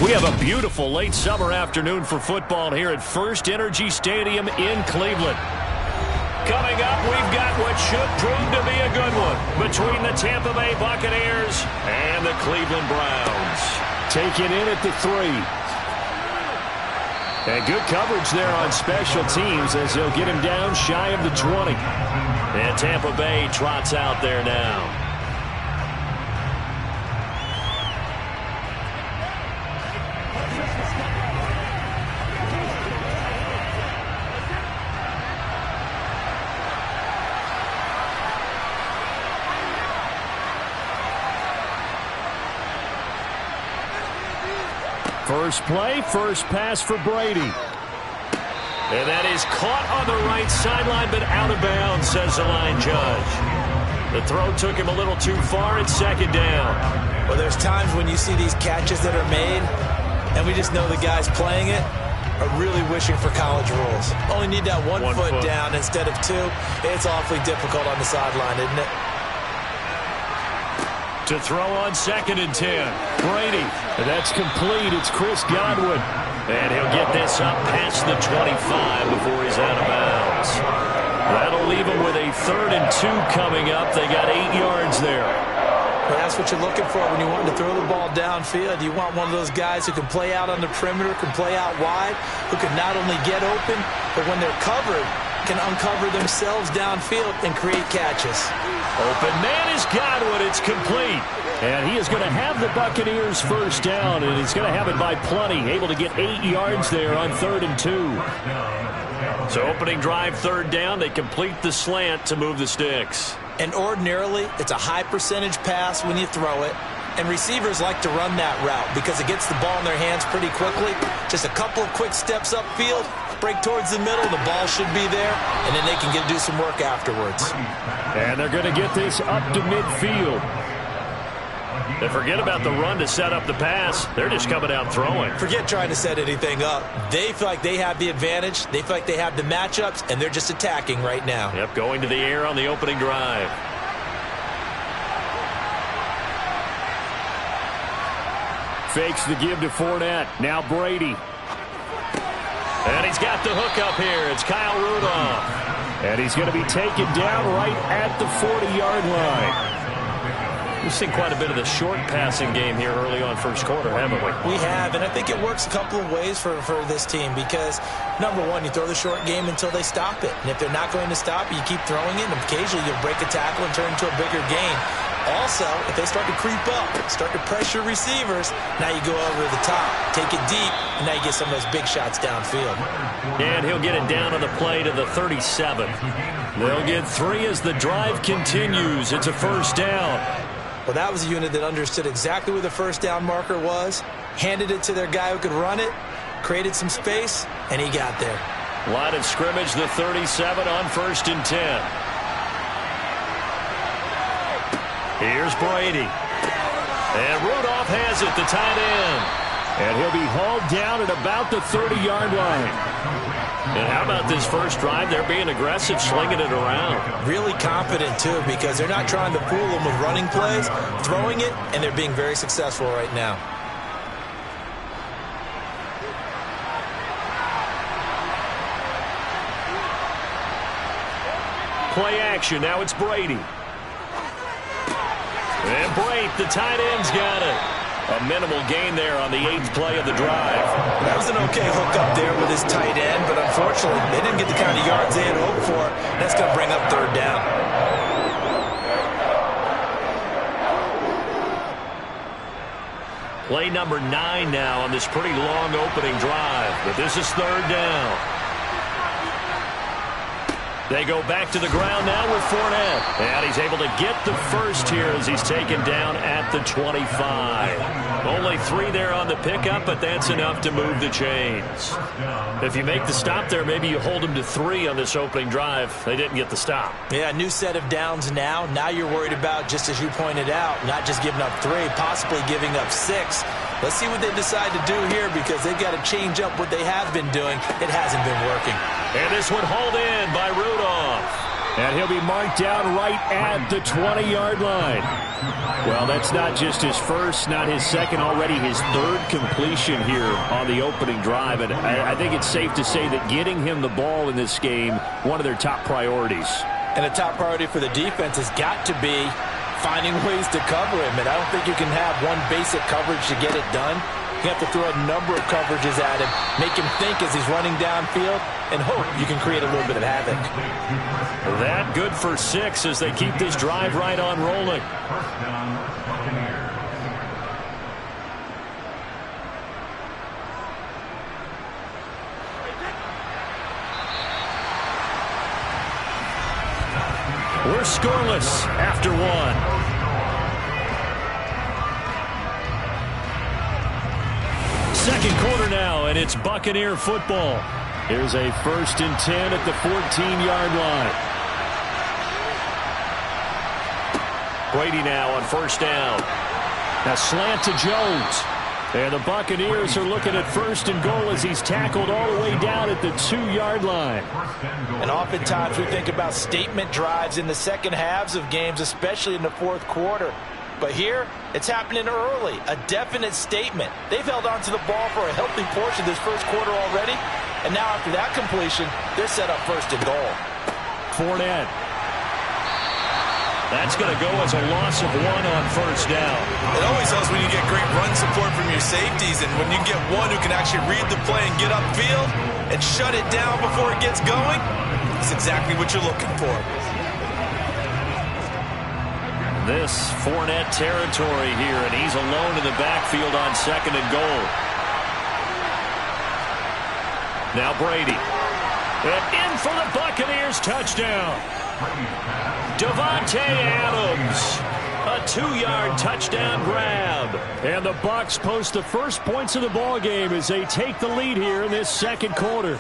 We have a beautiful late summer afternoon for football here at First Energy Stadium in Cleveland. Coming up, we've got what should prove to be a good one between the Tampa Bay Buccaneers and the Cleveland Browns. Taking in at the 3. And good coverage there on special teams as they'll get him down shy of the 20. And Tampa Bay trots out there now. First play, first pass for Brady. And that is caught on the right sideline, but out of bounds, says the line judge. The throw took him a little too far at second down. Well, there's times when you see these catches that are made, and we just know the guys playing it are really wishing for college rules. Only need that one foot down instead of 2. It's awfully difficult on the sideline, isn't it? To throw on 2nd and 10. Brady. And that's complete. It's Chris Godwin. And he'll get this up past the 25 before he's out of bounds. That'll leave him with a 3rd and 2 coming up. They got 8 yards there. Well, that's what you're looking for when you want to throw the ball downfield. You want one of those guys who can play out on the perimeter, can play out wide, who can not only get open, but when they're covered, can uncover themselves downfield and create catches. Open man is Godwin. It's complete. And he is going to have the Buccaneers first down, and he's going to have it by plenty. Able to get 8 yards there on 3rd and 2. So opening drive, 3rd down. They complete the slant to move the sticks. And ordinarily, it's a high percentage pass when you throw it. And receivers like to run that route because it gets the ball in their hands pretty quickly. Just a couple of quick steps upfield, break towards the middle, the ball should be there, and then they can do some work afterwards. And they're going to get this up to midfield. They forget about the run to set up the pass. They're just coming out throwing. Forget trying to set anything up. They feel like they have the advantage. They feel like they have the matchups, and they're just attacking right now. Yep, going to the air on the opening drive. Fakes the give to Fournette. Now Brady. And he's got the hook up here. It's Kyle Rudolph. And he's going to be taken down right at the 40-yard line. We've seen quite a bit of the short passing game here early on first quarter, haven't we? We have, and I think it works a couple of ways for this team because, number one, you throw the short game until they stop it. And if they're not going to stop it, you keep throwing it, and occasionally you'll break a tackle and turn into a bigger gain. Also, if they start to creep up, start to pressure receivers, now you go over the top, take it deep, and now you get some of those big shots downfield. And he'll get it down on the play to the 37. They'll get 3 as the drive continues. It's a first down. Well, that was a unit that understood exactly where the first down marker was, handed it to their guy who could run it, created some space, and he got there. Line of scrimmage, the 37 on 1st and 10. Here's Brady. And Rudolph has it, the tight end. And he'll be hauled down at about the 30-yard line. And how about this first drive? They're being aggressive, slinging it around. Really confident, too, because they're not trying to fool them with running plays, throwing it, and they're being very successful right now. Play action. Now it's Brady. And Brate, the tight end's got it. A minimal gain there on the 8th play of the drive. That was an okay hook up there with his tight end, but unfortunately, they didn't get the kind of yards they had hoped for. That's going to bring up 3rd down. Play number 9 now on this pretty long opening drive, but this is 3rd down. They go back to the ground now with Fournette. And he's able to get the first here as he's taken down at the 25. Only 3 there on the pickup, but that's enough to move the chains. If you make the stop there, maybe you hold them to 3 on this opening drive. They didn't get the stop. Yeah, new set of downs now. Now you're worried about, just as you pointed out, not just giving up 3, possibly giving up 6. Let's see what they decide to do here because they've got to change up what they have been doing. It hasn't been working. And this one hauled in by Rudolph. And he'll be marked down right at the 20-yard line. Well, that's not just his first, not his second, already his third completion here on the opening drive. And I think it's safe to say that getting him the ball in this game, one of their top priorities. And a top priority for the defense has got to be finding ways to cover him. And I don't think you can have one basic coverage to get it done. You have to throw a number of coverages at him, make him think as he's running downfield, and hope you can create a little bit of havoc. That good for 6 as they keep this drive right on rolling. We're scoreless after 1. Second quarter now, and it's Buccaneer football. Here's a 1st and 10 at the 14-yard line. Brady now on 1st down. Now slant to Jones. And the Buccaneers are looking at 1st and goal as he's tackled all the way down at the 2-yard line. And oftentimes we think about statement drives in the second halves of games, especially in the 4th quarter. But here, it's happening early, a definite statement. They've held on to the ball for a healthy portion of this 1st quarter already, and now after that completion, they're set up 1st and goal. Fournette. That's going to go as a loss of 1 on 1st down. It always helps when you get great run support from your safeties, and when you get one who can actually read the play and get upfield and shut it down before it gets going, it's exactly what you're looking for. This Fournette territory here, and he's alone in the backfield on 2nd and goal. Now Brady. And in for the Buccaneers, touchdown. Davante Adams. A 2-yard touchdown grab. And the Bucs post the first points of the ball game as they take the lead here in this 2nd quarter.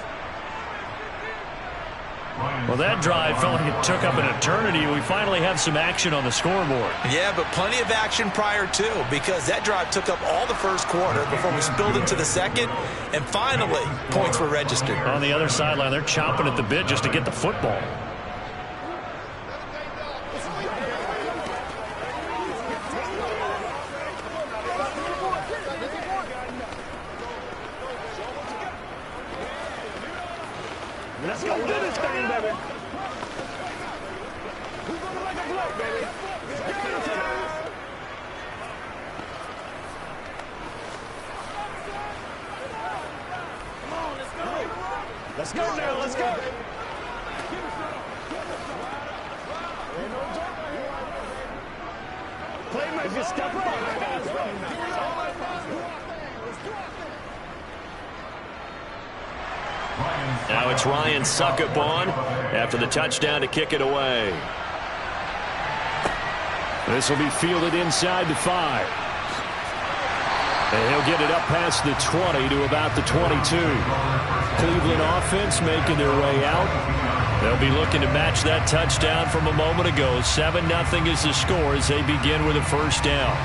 Well, that drive felt like it took up an eternity. We finally have some action on the scoreboard. Yeah, but plenty of action prior to, because that drive took up all the 1st quarter before we spilled into the 2nd, and finally, points were registered. On the other sideline, they're chomping at the bit just to get the football. Let's go do this thing, baby. Who's gonna make a block, baby? Come on, let's go. Let's go now, let's go. Playmaker, step up. Now it's Ryan Suckup on after the touchdown to kick it away. This will be fielded inside the 5. And he'll get it up past the 20 to about the 22. Cleveland offense making their way out. They'll be looking to match that touchdown from a moment ago. 7-0 is the score as they begin with a 1st down.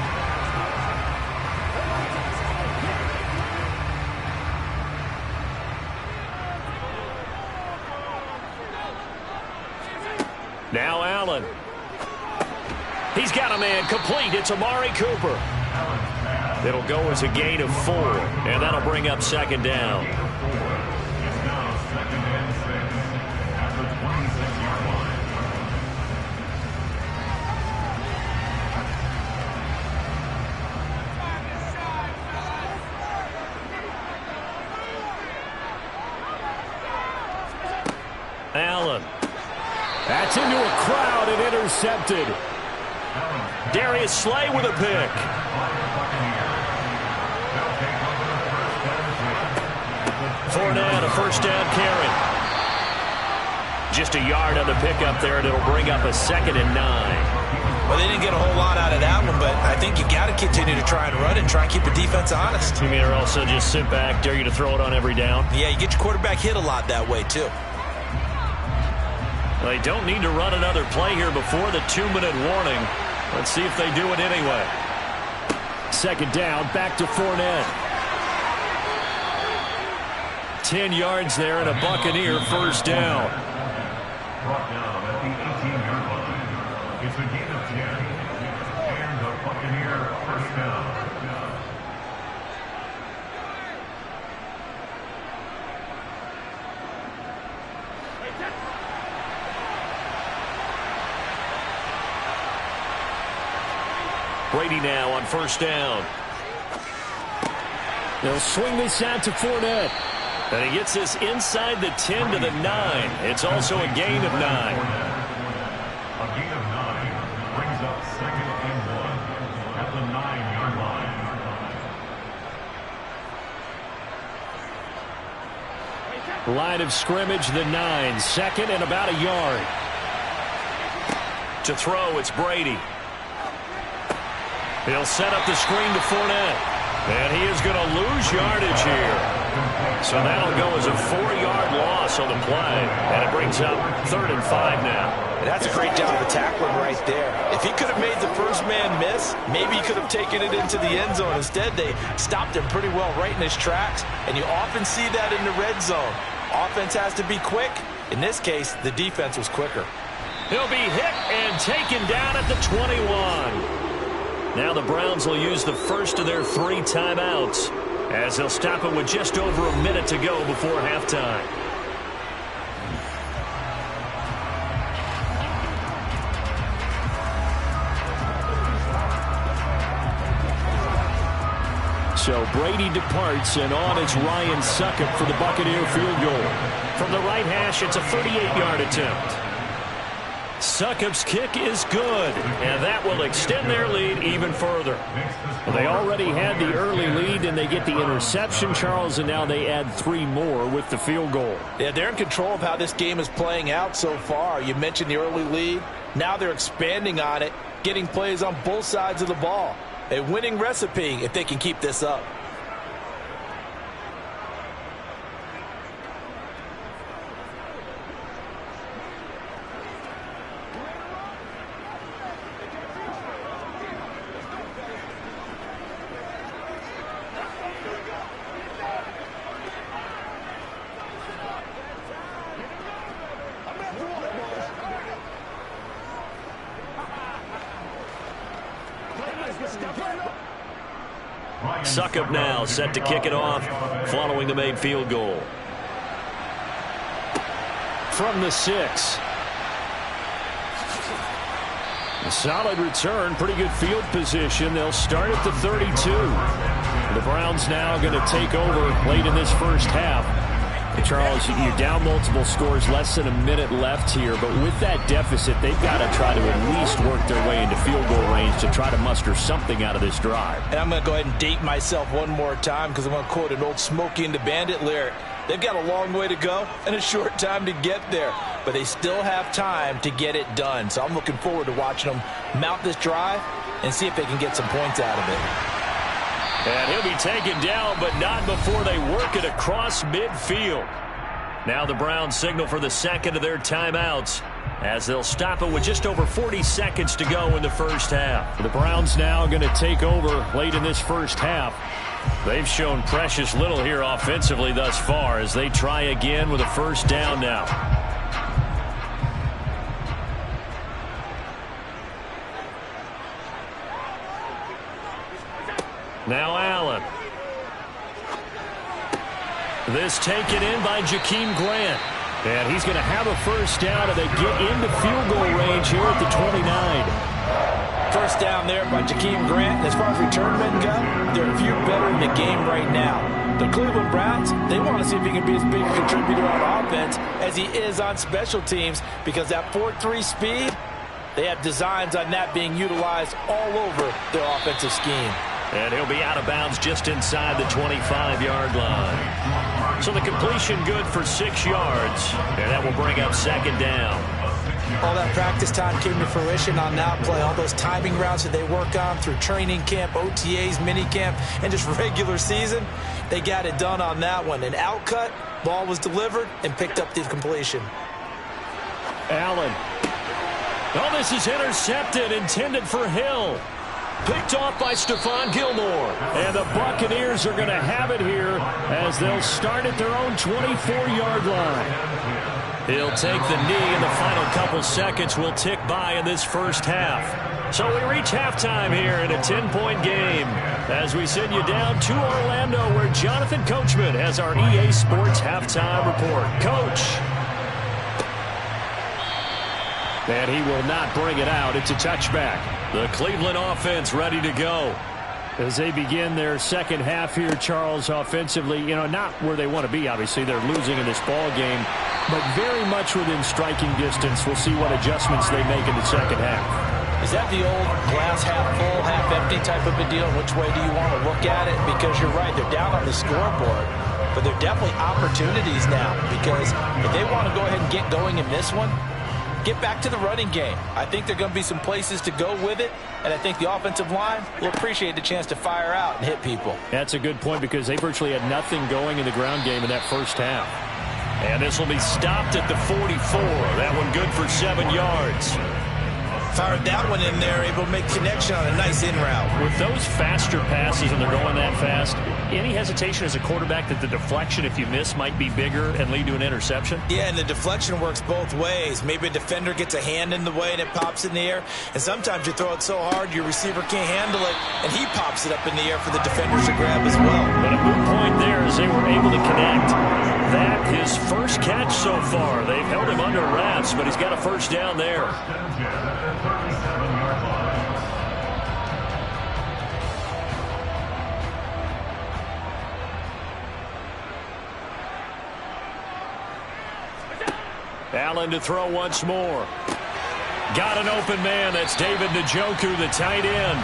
Now Allen. He's got a man complete. It's Amari Cooper. It'll go as a gain of 4, and that'll bring up 2nd down. Allen. That's into a crowd and intercepted. Darius Slay with a pick. Fournette, a 1st down carry. Just a yard on the pickup there, and it'll bring up a 2nd and 9. Well, they didn't get a whole lot out of that one, but I think you got to continue to try and run and try and keep the defense honest. You mean or also just sit back, dare you to throw it on every down? Yeah, you get your quarterback hit a lot that way, too. They don't need to run another play here before the 2-minute warning. Let's see if they do it anyway. 2nd down, back to Fournette. 10 yards there and a Buccaneer 1st down. of 10. And the Buccaneer first down. Brady now on first down. They'll swing this out to Fournette. And he gets this inside the 10 to the 9. It's also a gain of 9. A gain of 9 brings up 2nd and 1 at the 9-yard line. Line of scrimmage, the 9. 2nd and about a yard. To throw, it's Brady. He'll set up the screen to Fournette. And he is going to lose yardage here. So that'll go as a 4-yard loss on the play. And it brings up 3rd and 5 now. And that's a great job of tackling right there. If he could have made the first man miss, maybe he could have taken it into the end zone. Instead, they stopped him pretty well right in his tracks. And you often see that in the red zone. Offense has to be quick. In this case, the defense was quicker. He'll be hit and taken down at the 21. Now the Browns will use the first of their 3 timeouts as they'll stop it with just over a minute to go before halftime. So Brady departs, and on is Ryan Succop for the Buccaneer field goal. From the right hash, it's a 38-yard attempt. Succop's kick is good, and that will extend their lead even further. Well, they already had the early lead, and they get the interception, Charles, and now they add 3 more with the field goal. Yeah, they're in control of how this game is playing out so far. You mentioned the early lead. Now they're expanding on it, getting plays on both sides of the ball. A winning recipe if they can keep this up. Succop now set to kick it off following the made field goal. From the 6. A solid return, pretty good field position. They'll start at the 32. The Browns now going to take over late in this first half. And Charles, you're down multiple scores, less than a minute left here, but with that deficit, they've got to try to at least work their way into field goal range to try to muster something out of this drive. And I'm going to go ahead and date myself one more time because I'm going to quote an old Smokey and the Bandit lyric. They've got a long way to go and a short time to get there, but they still have time to get it done. So I'm looking forward to watching them mount this drive and see if they can get some points out of it. And he'll be taken down, but not before they work it across midfield. Now the Browns signal for the second of their timeouts as they'll stop it with just over 40 seconds to go in the first half. The Browns now going to take over late in this first half. They've shown precious little here offensively thus far as they try again with a first down now. Now Allen. This taken in by Jakeem Grant. And he's going to have a first down, and they get into field goal range here at the 29. First down there by Jakeem Grant. And as far as return men go, they're a few better in the game right now. The Cleveland Browns, they want to see if he can be as big a contributor on offense as he is on special teams, because that 4-3 speed, they have designs on that being utilized all over their offensive scheme. And he'll be out of bounds just inside the 25-yard line. So the completion good for 6 yards, and that will bring up second down. All that practice time came to fruition on that play. All those timing routes that they work on through training camp, OTAs, minicamp, and just regular season, they got it done on that one. An outcut, ball was delivered, and picked up the completion. Allen. Oh, this is intercepted, intended for Hill. Picked off by Stephon Gilmore. And the Buccaneers are going to have it here as they'll start at their own 24-yard line. He'll take the knee, and the final couple seconds will tick by in this first half. So we reach halftime here in a 10-point game as we send you down to Orlando, where Jonathan Coachman has our EA Sports halftime report. Coach. And he will not bring it out. It's a touchback. The Cleveland offense ready to go. As they begin their second half here, Charles, offensively, not where they want to be, obviously. They're losing in this ball game, but very much within striking distance. We'll see what adjustments they make in the second half. Is that the old glass half full, half empty type of a deal? Which way do you want to look at it? Because you're right, they're down on the scoreboard, but they're definitely opportunities now, because if they want to go ahead and get going in this one, get back to the running game. I think there are going to be some places to go with it, and I think the offensive line will appreciate the chance to fire out and hit people. That's a good point, because they virtually had nothing going in the ground game in that first half. And this will be stopped at the 44. That one good for 7 yards. Fired that one in there, able to make connection on a nice in route. With those faster passes and they're going that fast, any hesitation as a quarterback that the deflection, if you miss, might be bigger and lead to an interception? Yeah, and the deflection works both ways. Maybe a defender gets a hand in the way and it pops in the air. And sometimes you throw it so hard your receiver can't handle it, and he pops it up in the air for the defenders to grab as well. But a moot point there as they were able to connect. That his first catch so far. They've held him under wraps, but he's got a first down there. Allen to throw once more. Got an open man. That's David Njoku, the tight end.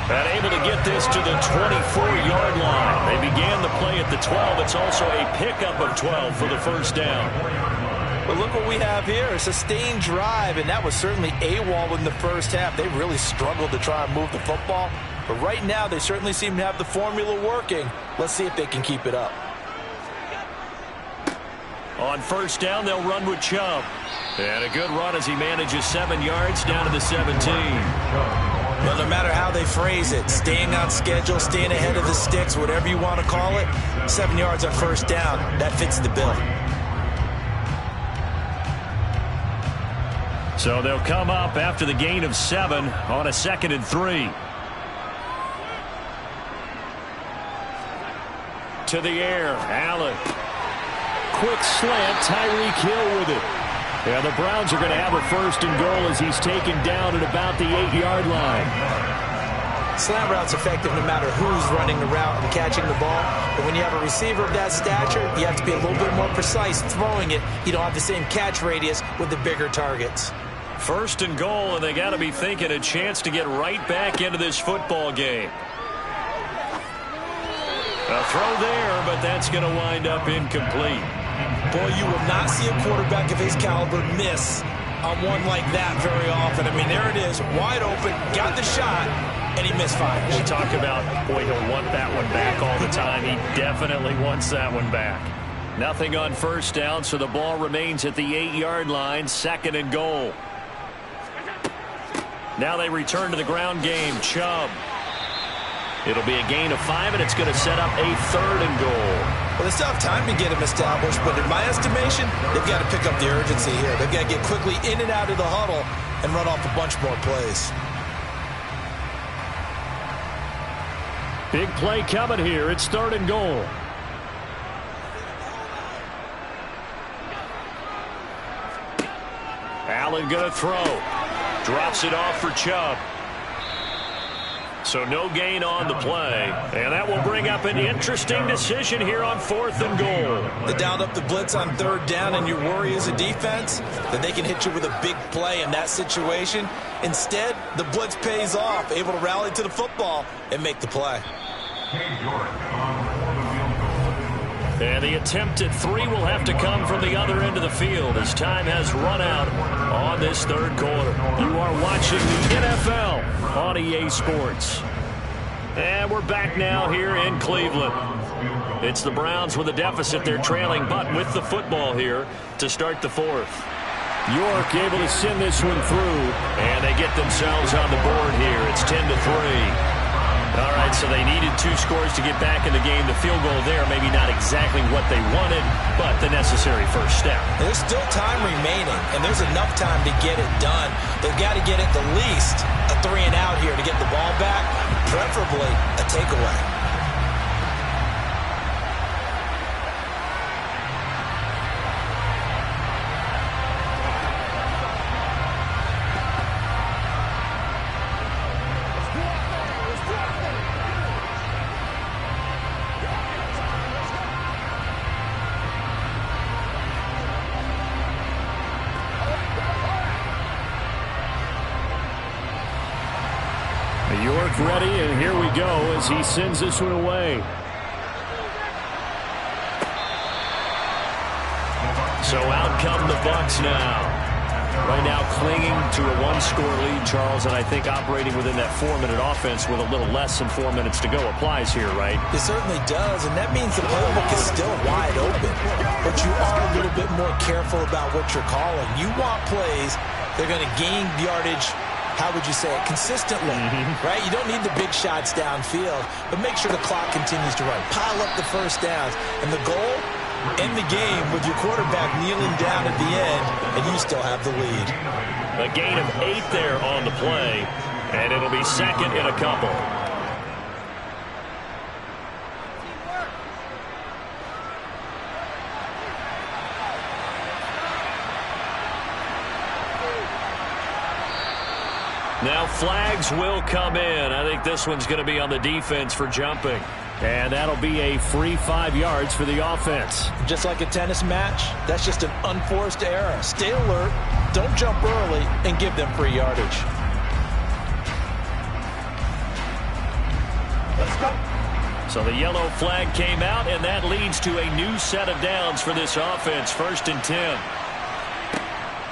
And able to get this to the 24-yard line. They began the play at the 12. It's also a pickup of 12 for the first down. But look what we have here. A sustained drive, and that was certainly AWOL in the first half. They really struggled to try and move the football. But right now, they certainly seem to have the formula working. Let's see if they can keep it up. On first down, they'll run with Chubb. And a good run as he manages 7 yards down to the 17. Well, no matter how they phrase it, staying on schedule, staying ahead of the sticks, whatever you want to call it, 7 yards on first down, that fits the bill. So they'll come up after the gain of 7 on a 2nd and 3. To the air, Allen. Quick slant, Tyreek Hill with it. Yeah, the Browns are going to have a first and goal as he's taken down at about the 8-yard line. Slant route's effective no matter who's running the route and catching the ball. But when you have a receiver of that stature, you have to be a little bit more precise throwing it. You don't have the same catch radius with the bigger targets. First and goal, and they got to be thinking a chance to get right back into this football game. A throw there, but that's going to wind up incomplete. Boy, you will not see a quarterback of his caliber miss on one like that very often. I mean, there it is, wide open, got the shot, and he misfires. We talk about, boy, he'll want that one back all the time. He definitely wants that one back. Nothing on first down, so the ball remains at the 8-yard line, 2nd and goal. Now they return to the ground game. Chubb. It'll be a gain of 5, and it's going to set up a 3rd and goal. Well, they still have time to get him established, but in my estimation, they've got to pick up the urgency here. They've got to get quickly in and out of the huddle and run off a bunch more plays. Big play coming here. It's 3rd and goal. Allen going to throw. Drops it off for Chubb. So no gain on the play. And that will bring up an interesting decision here on 4th and goal. They dialed up the blitz on 3rd down, and your worry as a defense that they can hit you with a big play in that situation. Instead, the blitz pays off, able to rally to the football and make the play. And the attempt at 3 will have to come from the other end of the field as time has run out on this 3rd quarter. You are watching the NFL on EA Sports. And we're back now here in Cleveland. It's the Browns with a deficit. They're trailing, but with the football here to start the 4th. York able to send this one through, and they get themselves on the board here. It's 10-3. All right, so they needed 2 scores to get back in the game. The field goal there, maybe not exactly what they wanted, but the necessary first step. There's still time remaining, and there's enough time to get it done. They've got to get at the least a 3-and-out here to get the ball back, preferably a takeaway. York ready, and here we go as he sends this one away. So out come the Bucs now. Right now clinging to a 1-score lead, Charles, and I think operating within that 4-minute offense with a little less than 4 minutes to go applies here, right? It certainly does, and that means the playbook is still wide open. But you are a little bit more careful about what you're calling. You want plays that are going to gain yardage, how would you say it, consistently, right? You don't need the big shots downfield, but make sure the clock continues to run. Pile up the first downs. And the goal, end the game with your quarterback kneeling down at the end, and you still have the lead. A gain of 8 there on the play, and it'll be second in a couple. Now flags will come in. I think this one's going to be on the defense for jumping. And that'll be a free 5 yards for the offense. Just like a tennis match, that's just an unforced error. Stay alert, don't jump early, and give them free yardage. Let's go. So the yellow flag came out, and that leads to a new set of downs for this offense. 1st and 10.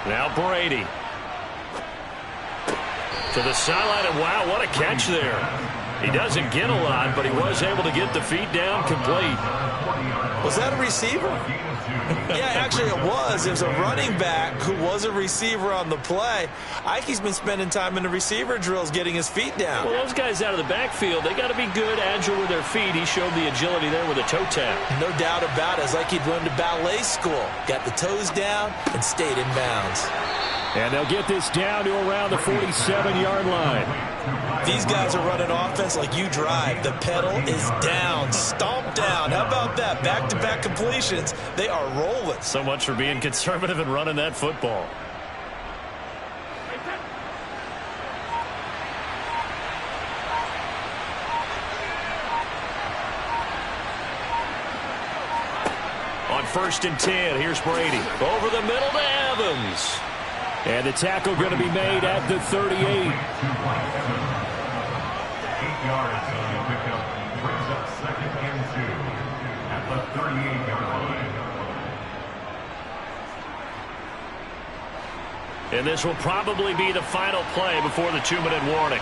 Now Brady. To the sideline, and wow, what a catch there. He doesn't get a lot, but he was able to get the feet down complete. Was that a receiver? Yeah, actually it was. There's a running back who was a receiver on the play. Ike's been spending time in the receiver drills getting his feet down. Well, those guys out of the backfield, they got to be good, agile with their feet. He showed the agility there with a toe tap. No doubt about it. It's like he'd run to ballet school. Got the toes down and stayed in bounds. And they'll get this down to around the 47-yard line. These guys are running offense like you drive. The pedal is down, stomp down. How about that? Back-to-back completions. They are rolling. So much for being conservative and running that football. On 1st and 10, here's Brady. Over the middle to Evans. And the tackle going to be made at the 38. 8 yards on the pickup. Brings up 2nd and 2 at the 38-yard line. And this will probably be the final play before the 2-minute warning.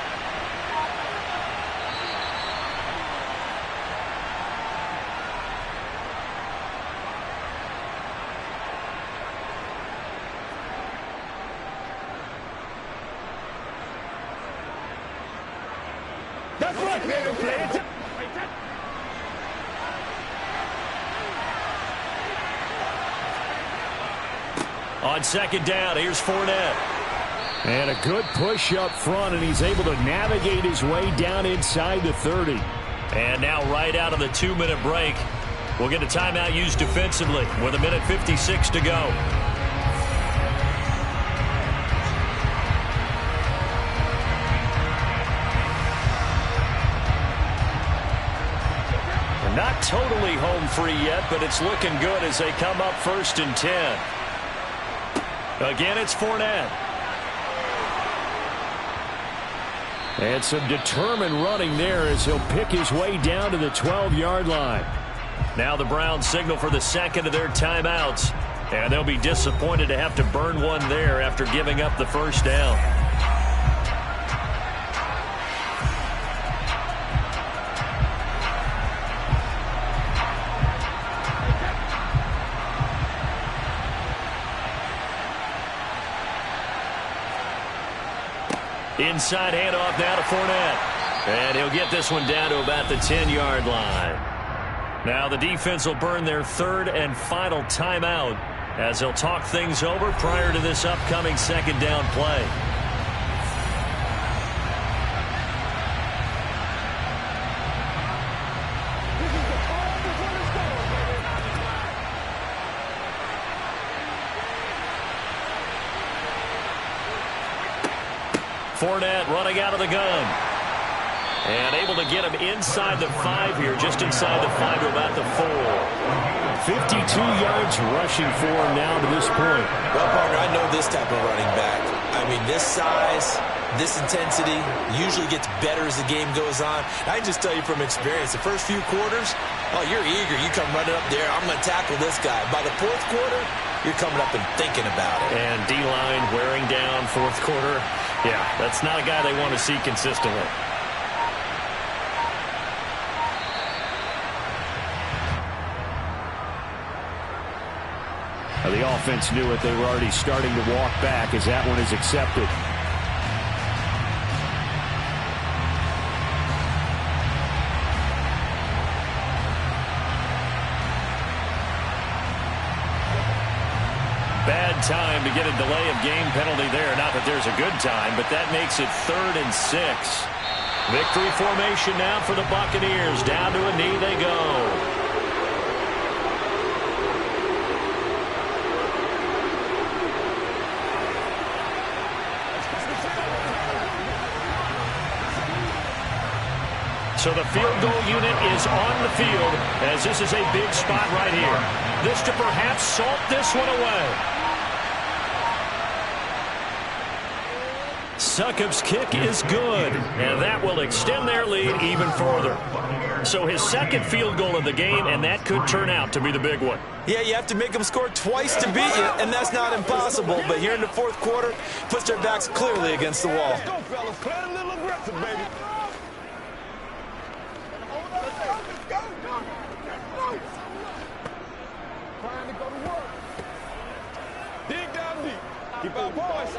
On 2nd down, here's Fournette. And a good push up front, and he's able to navigate his way down inside the 30. And now right out of the 2-minute break, we'll get a timeout used defensively with 1:56 to go. They're not totally home free yet, but it's looking good as they come up 1st and 10. Again, it's Fournette. And some determined running there as he'll pick his way down to the 12-yard line. Now the Browns signal for the 2nd of their timeouts. And they'll be disappointed to have to burn one there after giving up the 1st down. Inside handoff now to Fournette. And he'll get this one down to about the 10-yard line. Now the defense will burn their third and final timeout as they'll talk things over prior to this upcoming second down play. Fournette running out of the gun. And able to get him inside the 5 here, just inside the 5 to about the 4. 52 yards rushing for him now to this point. Well, partner, I know this type of running back. I mean, this size, this intensity usually gets better as the game goes on. I can just tell you from experience, the first few quarters, oh, you're eager. You come running up there, I'm going to tackle this guy. By the fourth quarter, you're coming up and thinking about it. And D-line wearing down fourth quarter. Yeah, that's not a guy they want to see consistently. The offense knew it. They were already starting to walk back as that one is accepted. Bad time to get a delay of game penalty there. Not that there's a good time, but that makes it 3rd and 6. Victory formation now for the Buccaneers. Down to a knee they go. So the field goal unit is on the field as this is a big spot right here. This to perhaps salt this one away. Succop's kick is good, and that will extend their lead even further. So his second field goal of the game, and that could turn out to be the big one. Yeah, you have to make them score twice to beat you, and that's not impossible. But here in the fourth quarter, puts their backs clearly against the wall. Let's go, fellas. Play a little aggressive, baby. Trying to go to work. Dig down deep. Keep our boys.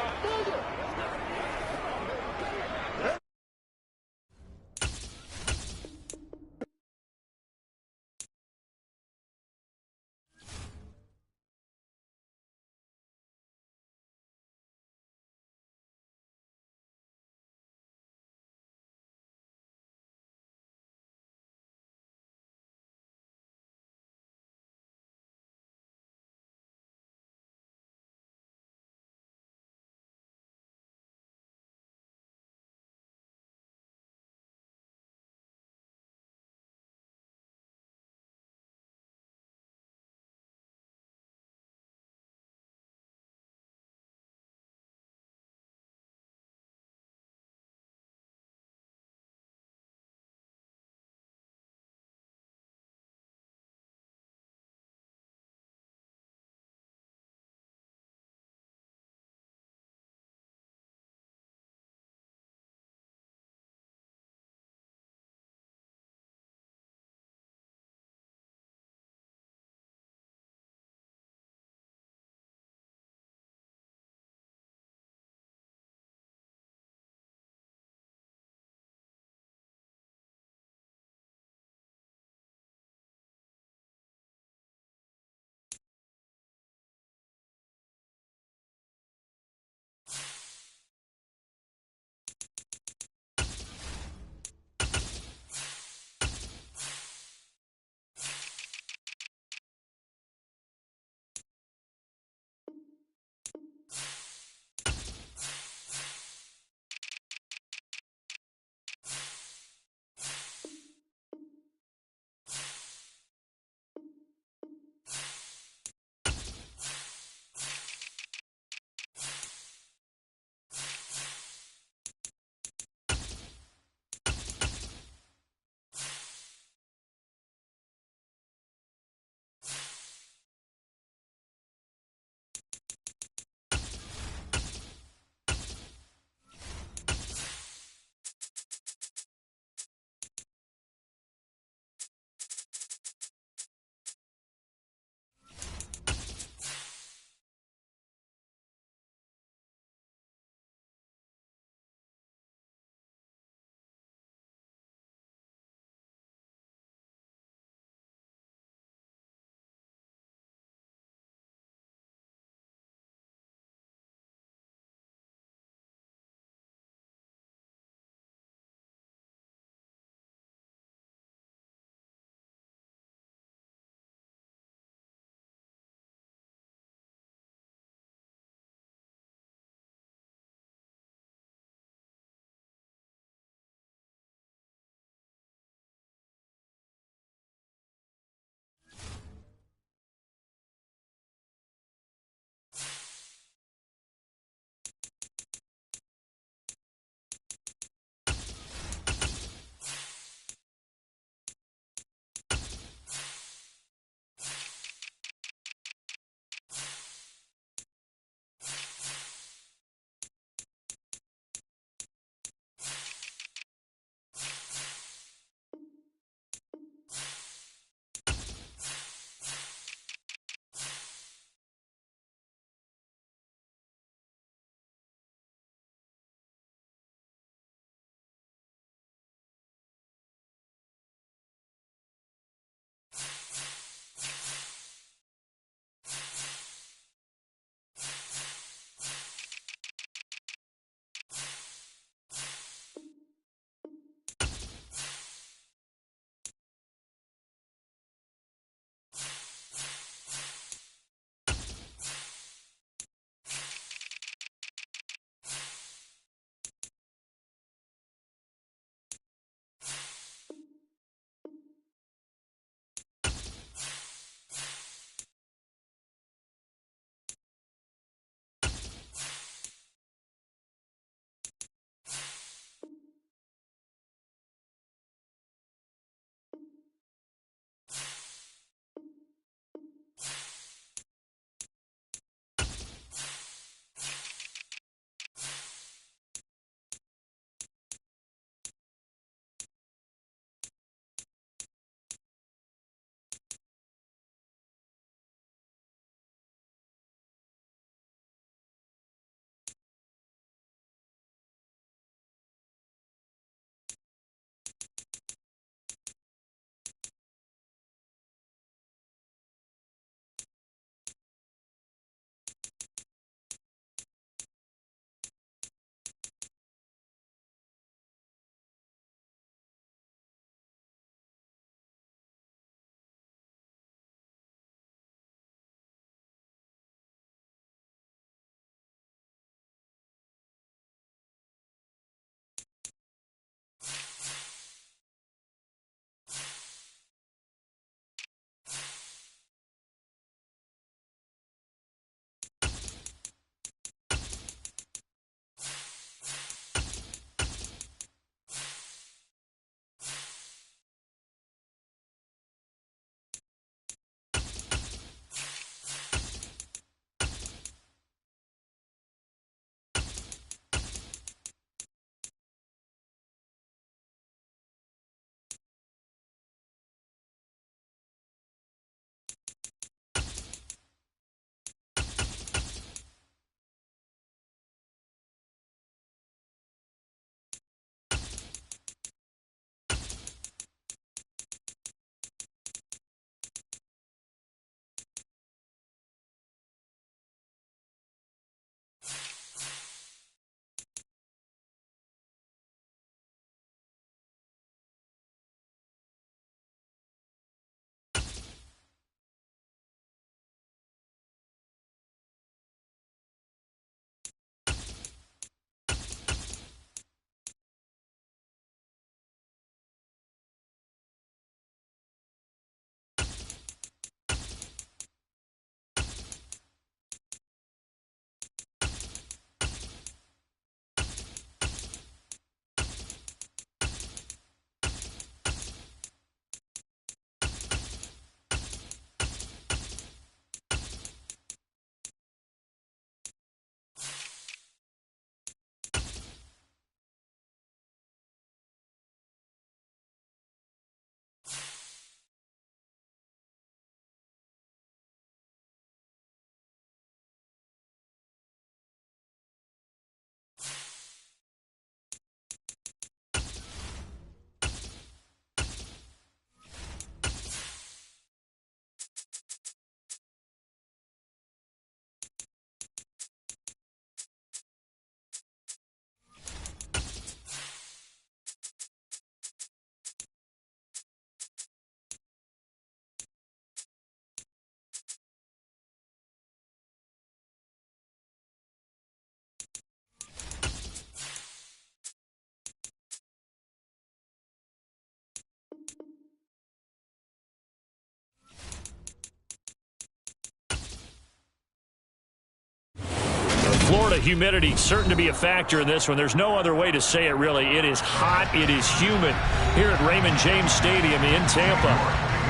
Florida humidity certain to be a factor in this one. There's no other way to say it, really. It is hot. It is humid here at Raymond James Stadium in Tampa.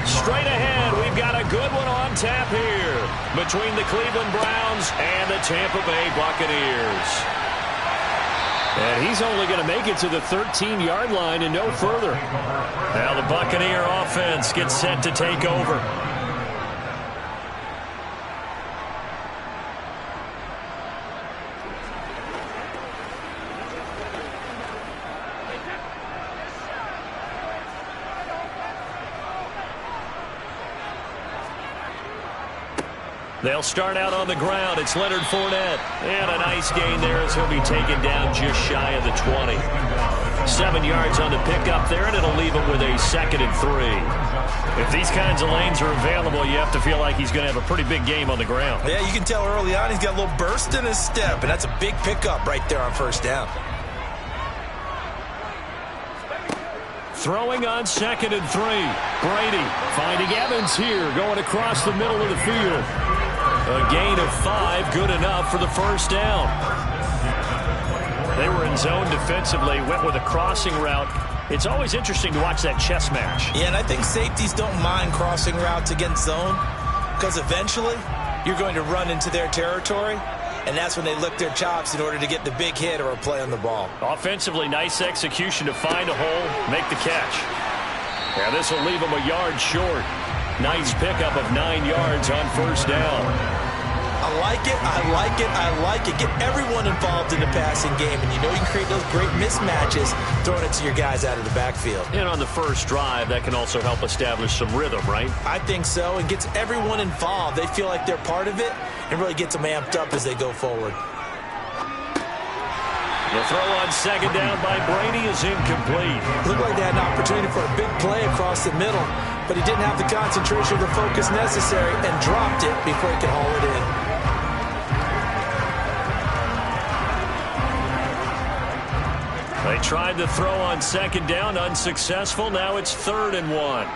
Straight ahead, we've got a good one on tap here between the Cleveland Browns and the Tampa Bay Buccaneers. And he's only going to make it to the 13-yard line and no further. Now the Buccaneer offense gets set to take over. They'll start out on the ground. It's Leonard Fournette. And a nice gain there as he'll be taken down just shy of the 20. 7 yards on the pickup there, and it'll leave him with a 2nd and 3. If these kinds of lanes are available, you have to feel like he's going to have a pretty big game on the ground. Yeah, you can tell early on he's got a little burst in his step, and that's a big pickup right there on first down. Throwing on 2nd and 3. Brady finding Evans here, going across the middle of the field. A gain of 5, good enough for the first down. They were in zone defensively, went with a crossing route. It's always interesting to watch that chess match. Yeah, and I think safeties don't mind crossing routes against zone because eventually you're going to run into their territory, and that's when they lick their chops in order to get the big hit or a play on the ball. Offensively, nice execution to find a hole, make the catch. Yeah, this will leave them a yard short. Nice pickup of 9 yards on first down. I like it, I like it, I like it. Get everyone involved in the passing game, and you know you can create those great mismatches throwing it to your guys out of the backfield. And on the first drive, that can also help establish some rhythm, right? I think so. It gets everyone involved. They feel like they're part of it and really gets them amped up as they go forward. The throw on 2nd down by Brady is incomplete. Looked like they had an opportunity for a big play across the middle, but he didn't have the concentration or the focus necessary and dropped it before he could haul it in. They tried to throw on 2nd down, unsuccessful. Now it's 3rd and 1.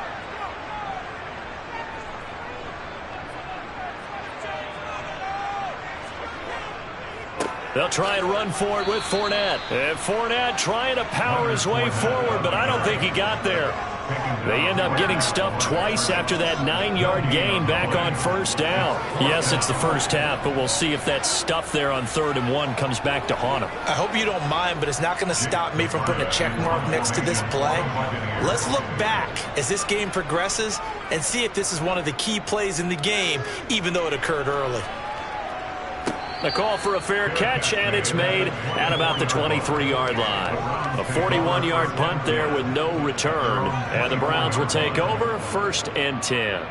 They'll try and run for it with Fournette. And Fournette trying to power his way forward, but I don't think he got there. They end up getting stuffed twice after that 9-yard gain back on first down. Yes, it's the first half, but we'll see if that stuff there on 3rd and 1 comes back to haunt him. I hope you don't mind, but it's not going to stop me from putting a check mark next to this play. Let's look back as this game progresses and see if this is one of the key plays in the game, even though it occurred early. A call for a fair catch, and it's made at about the 23-yard line. A 41-yard punt there with no return. And the Browns will take over 1st and 10.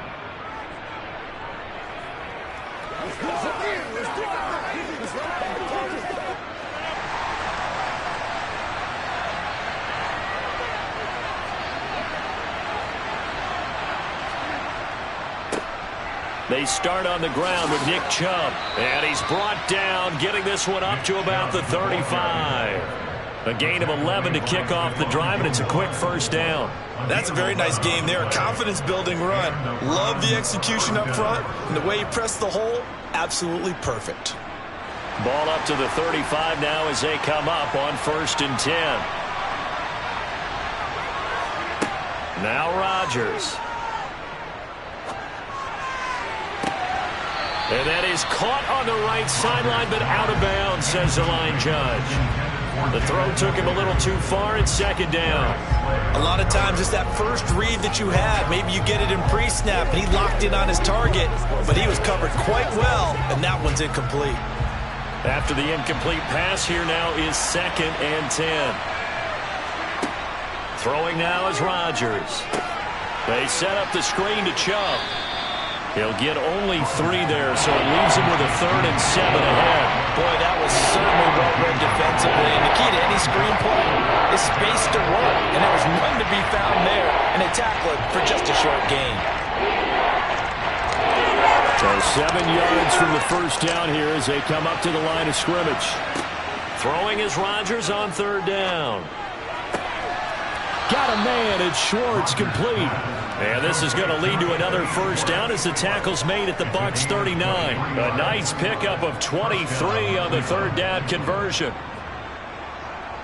They start on the ground with Nick Chubb. And he's brought down, getting this one up to about the 35. A gain of 11 to kick off the drive, and it's a quick first down. That's a very nice game there. A confidence-building run. Love the execution up front. And the way he pressed the hole, absolutely perfect. Ball up to the 35 now as they come up on 1st and 10. Now Rodgers. And that is caught on the right sideline, but out of bounds, says the line judge. The throw took him a little too far. It's 2nd down. A lot of times it's that first read that you have. Maybe you get it in pre-snap, and he locked in on his target, but he was covered quite well, and that one's incomplete. After the incomplete pass, here now is 2nd and 10. Throwing now is Rodgers. They set up the screen to Chubb. He'll get only 3 there, so it leaves him with a 3rd and 7 ahead. Boy, that was certainly well read defensively. And the key to any screen play is space to work. And there was none to be found there. And they tackle it for just a short gain. So 7 yards from the first down here as they come up to the line of scrimmage. Throwing is Rodgers on 3rd down. Got a man. It's Schwartz, complete. And this is going to lead to another first down as the tackle's made at the Bucs 39. A nice pickup of 23 on the third down conversion.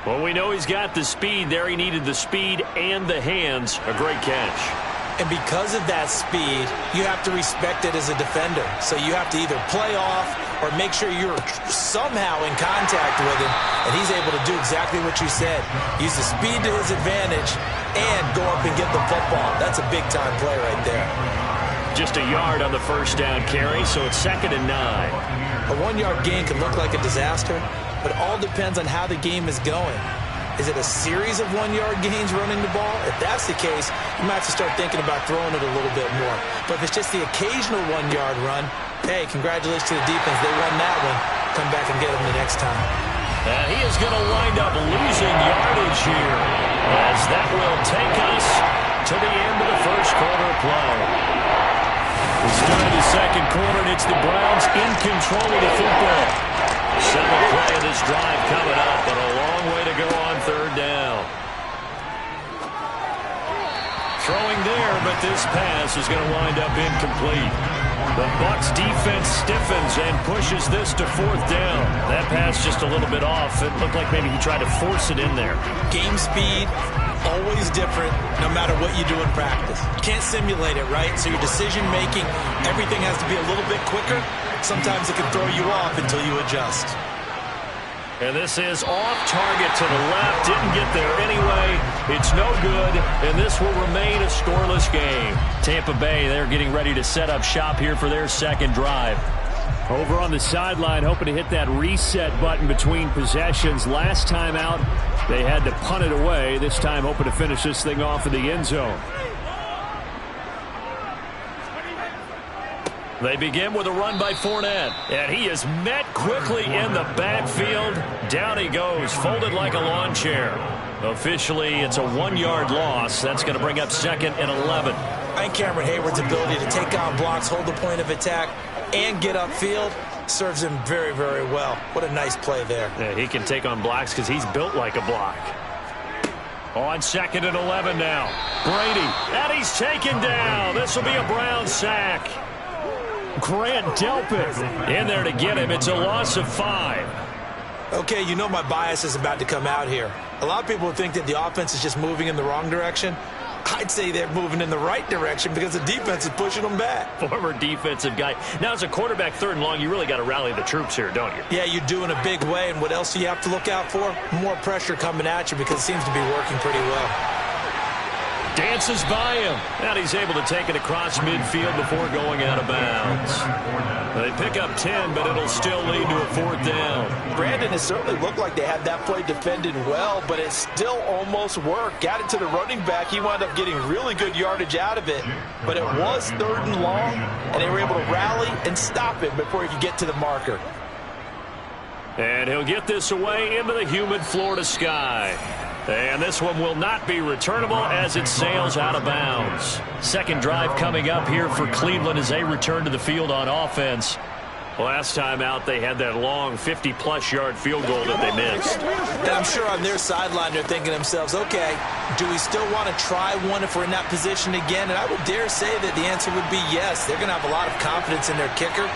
Well, we know he's got the speed there. He needed the speed and the hands. A great catch. And because of that speed, you have to respect it as a defender. So you have to either play off or make sure you're somehow in contact with him, and he's able to do exactly what you said. Use the speed to his advantage and go up and get the football. That's a big-time play right there. Just a yard on the first down carry, so it's 2nd and 9. A 1-yard gain can look like a disaster, but it all depends on how the game is going. Is it a series of 1-yard gains running the ball? If that's the case, you might have to start thinking about throwing it a little bit more. But if it's just the occasional 1-yard run, hey, congratulations to the defense. They won that one. Come back and get them the next time. And he is going to wind up losing yardage here, as that will take us to the end of the first quarter play. We start the second quarter, and it's the Browns in control of the football. Second play of this drive coming up, but a long way to go on third down. Throwing there, but this pass is going to wind up incomplete. The Bucs defense stiffens and pushes this to 4th down. That pass just a little bit off. It looked like maybe he tried to force it in there. Game speed, always different, no matter what you do in practice. You can't simulate it, right? So your decision-making, everything has to be a little bit quicker. Sometimes it can throw you off until you adjust. And this is off target to the left. Didn't get there anyway. It's no good, and this will remain a scoreless game. Tampa Bay, they're getting ready to set up shop here for their second drive. Over on the sideline, hoping to hit that reset button between possessions. Last time out, they had to punt it away. This time, hoping to finish this thing off in the end zone. They begin with a run by Fournette, and he is met quickly in the backfield. Down he goes, folded like a lawn chair. Officially, it's a 1-yard loss. That's going to bring up 2nd and 11. I think Cameron Hayward's ability to take on blocks, hold the point of attack, and get upfield serves him very, very well. What a nice play there. Yeah, he can take on blocks because he's built like a block. On 2nd and 11 now. Brady, and he's taken down. This will be a Brown sack. Grant Delpit in there to get him. It's a loss of 5. Okay, you know my bias is about to come out here. A lot of people think that the offense is just moving in the wrong direction. I'd say they're moving in the right direction because the defense is pushing them back. Former defensive guy. Now, as a quarterback 3rd and long, you really got to rally the troops here, don't you? Yeah, you do in a big way. And what else do you have to look out for? More pressure coming at you because it seems to be working pretty well. Dances by him, and he's able to take it across midfield before going out of bounds. They pick up 10, but it'll still lead to a 4th down. Brandon, it certainly looked like they had that play defended well, but it still almost worked. Got it to the running back. He wound up getting really good yardage out of it, but it was 3rd and long, and they were able to rally and stop it before he could get to the marker. And he'll get this away into the humid Florida sky. And this one will not be returnable as it sails out of bounds. Second drive coming up here for Cleveland as they return to the field on offense. Last time out, they had that long 50-plus yard field goal that they missed. And I'm sure on their sideline they're thinking to themselves, okay, do we still want to try one if we're in that position again? And I would dare say that the answer would be yes. They're going to have a lot of confidence in their kicker.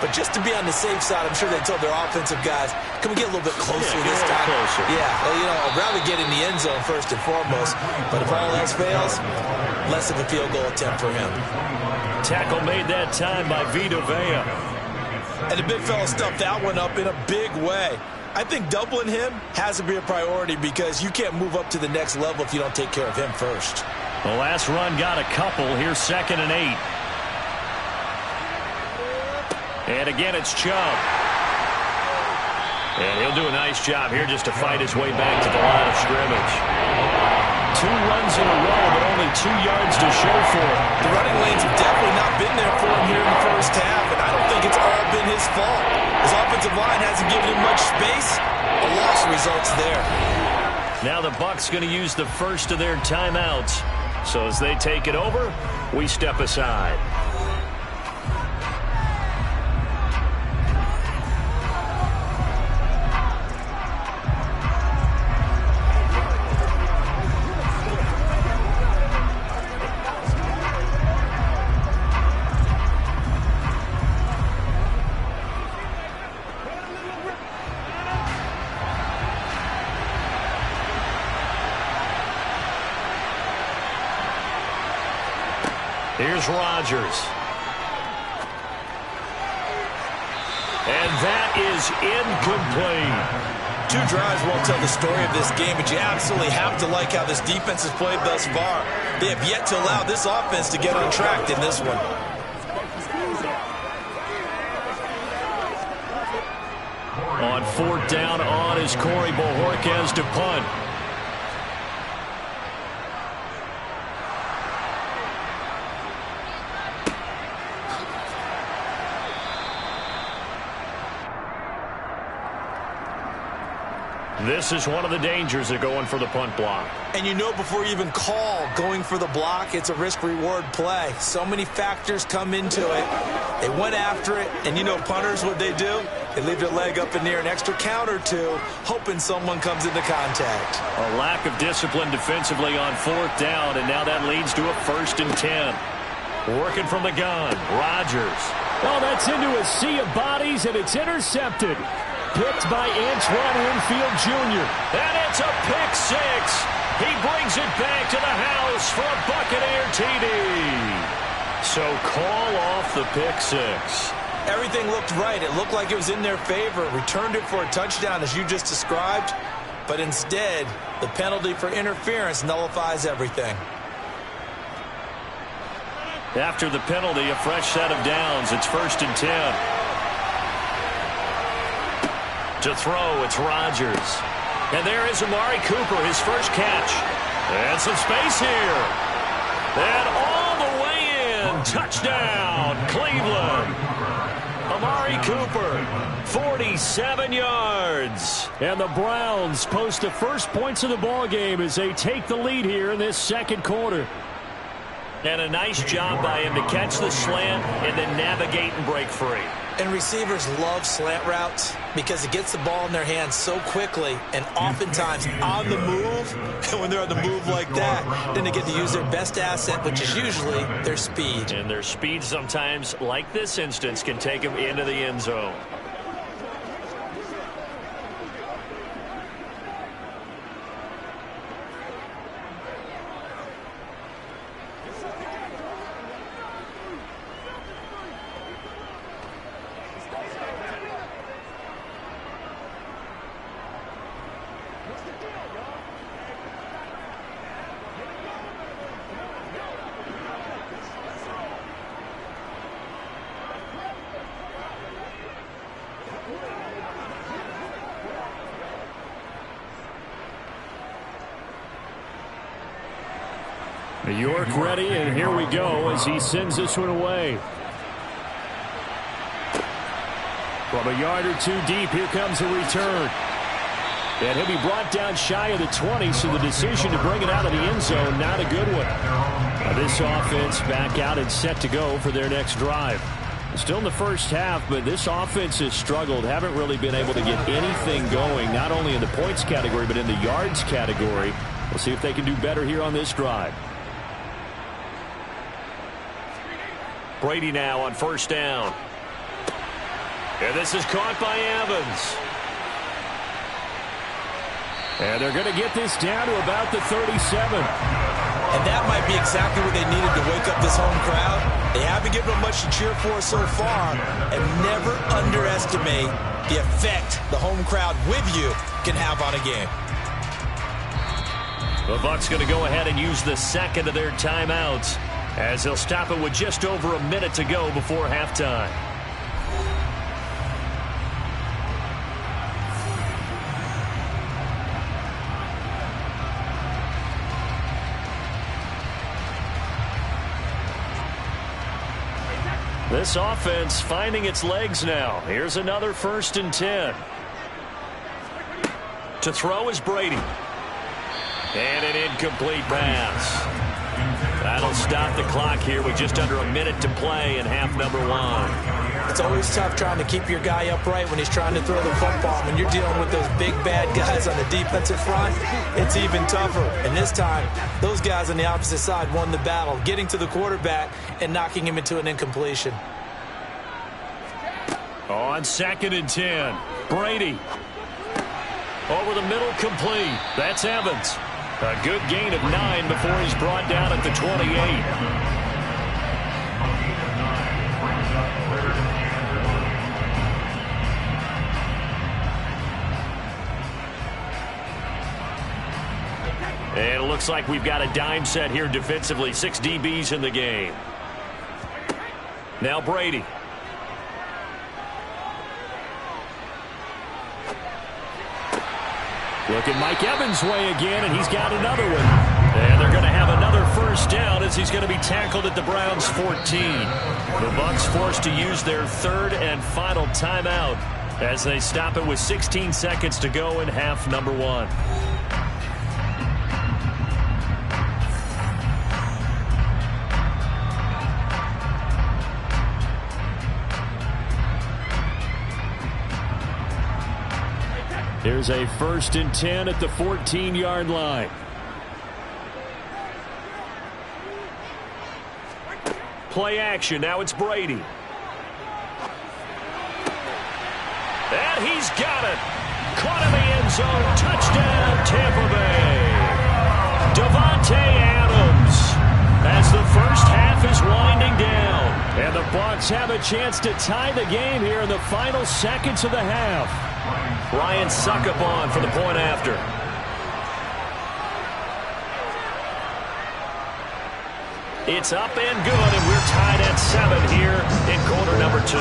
But just to be on the safe side, I'm sure they told their offensive guys, can we get a little bit closer this time? Closer. Yeah, well, you know, I'd rather get in the end zone first and foremost. But if all else fails, less of a field goal attempt for him. Tackle made that time by Vita Vea. And the big fella stuffed that one up in a big way. I think doubling him has to be a priority because you can't move up to the next level if you don't take care of him first. The last run got a couple. Here's 2nd and 8. And again, it's Chubb. And he'll do a nice job here just to fight his way back to the line of scrimmage. 2 runs in a row, but only 2 yards to show for it. The running lanes have definitely not been there for him here in the first half, and I don't think it's all been his fault. His offensive line hasn't given him much space. A loss results there. Now the Bucs going to use the first of their timeouts. So as they take it over, we step aside. Here's Rodgers. And that is incomplete. 2 drives won't tell the story of this game, but you absolutely have to like how this defense has played thus far. They have yet to allow this offense to get on track in this one. On 4th down on is Corey Bojorquez to punt. This is one of the dangers of going for the punt block. And you know before you even call going for the block, it's a risk-reward play. So many factors come into it. They went after it, and you know punters, what they do? They leave their leg up in the air an extra count or two, hoping someone comes into contact. A lack of discipline defensively on 4th down, and now that leads to a 1st and 10. Working from the gun, Rodgers. Oh, that's into a sea of bodies, and it's intercepted. Picked by Antoine Winfield Jr. And it's a pick 6. He brings it back to the house for a Buccaneer TD. So call off the pick 6. Everything looked right. It looked like it was in their favor. Returned it for a touchdown, as you just described. But instead, the penalty for interference nullifies everything. After the penalty, a fresh set of downs. It's 1st and 10. To throw, it's Rodgers. And there is Amari Cooper, his first catch. And some space here. And all the way in. Touchdown, Cleveland. Amari Cooper, 47 yards. And the Browns post the first points of the ballgame as they take the lead here in this 2nd quarter. And a nice job by him to catch the slant and then navigate and break free. And receivers love slant routes because it gets the ball in their hands so quickly and oftentimes on the move. And when they're on the move like that, then they get to use their best asset, which is usually their speed. And their speed sometimes, like this instance, can take them into the end zone. York ready, and here we go as he sends this one away. From a yard or 2 deep, here comes a return. And he'll be brought down shy of the 20, so the decision to bring it out of the end zone, not a good one. This offense back out and set to go for their next drive. Still in the first half, but this offense has struggled. Haven't really been able to get anything going, not only in the points category, but in the yards category. We'll see if they can do better here on this drive. Brady now on 1st down. And this is caught by Evans. And they're going to get this down to about the 37. And that might be exactly what they needed to wake up this home crowd. They haven't given them much to cheer for so far. And never underestimate the effect the home crowd with you can have on a game. The Bucs going to go ahead and use the second of their timeouts, as they'll stop it with just over a minute to go before halftime. This offense finding its legs now. Here's another 1st and 10. To throw is Brady. And an incomplete pass. That'll stop the clock here with just under a minute to play in half number 1. It's always tough trying to keep your guy upright when he's trying to throw the football. When you're dealing with those big, bad guys on the defensive front, it's even tougher. And this time, those guys on the opposite side won the battle, getting to the quarterback and knocking him into an incompletion. On 2nd and 10, Brady. Over the middle, complete. That's Evans. A good gain of 9 before he's brought down at the 28. And it looks like we've got a dime set here defensively. 6 DBs in the game. Now Brady. Looking Mike Evans' way again, and he's got another one. And they're going to have another first down as he's going to be tackled at the Browns' 14. The Bucs forced to use their third and final timeout as they stop it with 16 seconds to go in half number 1. Here's a 1st and 10 at the 14-yard line. Play action. Now it's Brady. And he's got it. Caught in the end zone. Touchdown, Tampa Bay. Davante Adams as the first half is winding down. And the Bucs have a chance to tie the game here in the final seconds of the half. Ryan Succop for the point after. It's up and good, and we're tied at 7 here in quarter number 2.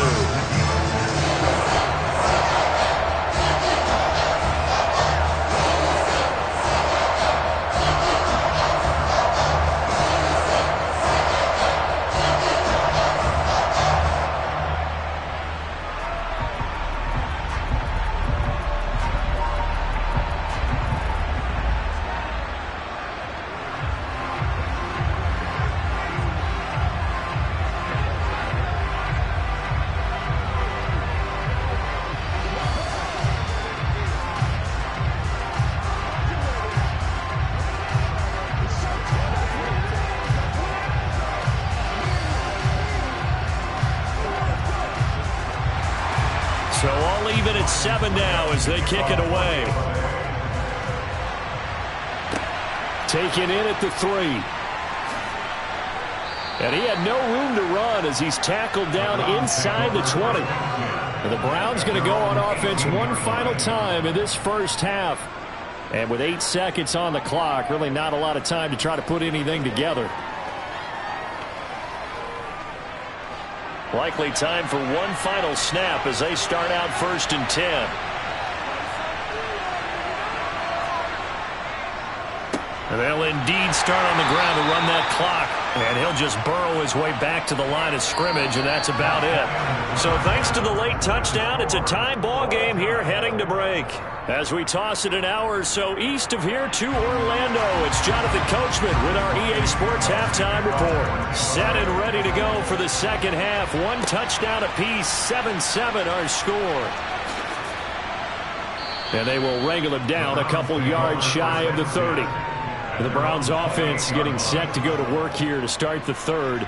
So all even at 7 now as they kick it away. Taken in at the 3. And he had no room to run as he's tackled down inside the 20. And the Browns going to go on offense one final time in this first half. And with 8 seconds on the clock, really not a lot of time to try to put anything together. Likely time for one final snap as they start out 1st and 10. And they'll indeed start on the ground to run that clock. And he'll just burrow his way back to the line of scrimmage, and that's about it. So thanks to the late touchdown, it's a tie ball game here heading to break. As we toss it an hour or so east of here to Orlando, it's Jonathan Coachman with our EA Sports Halftime Report. Set and ready to go for the second half. 1 touchdown apiece, 7-7 our score. And they will wrangle him down a couple yards shy of the 30. The Browns offense getting set to go to work here to start the third.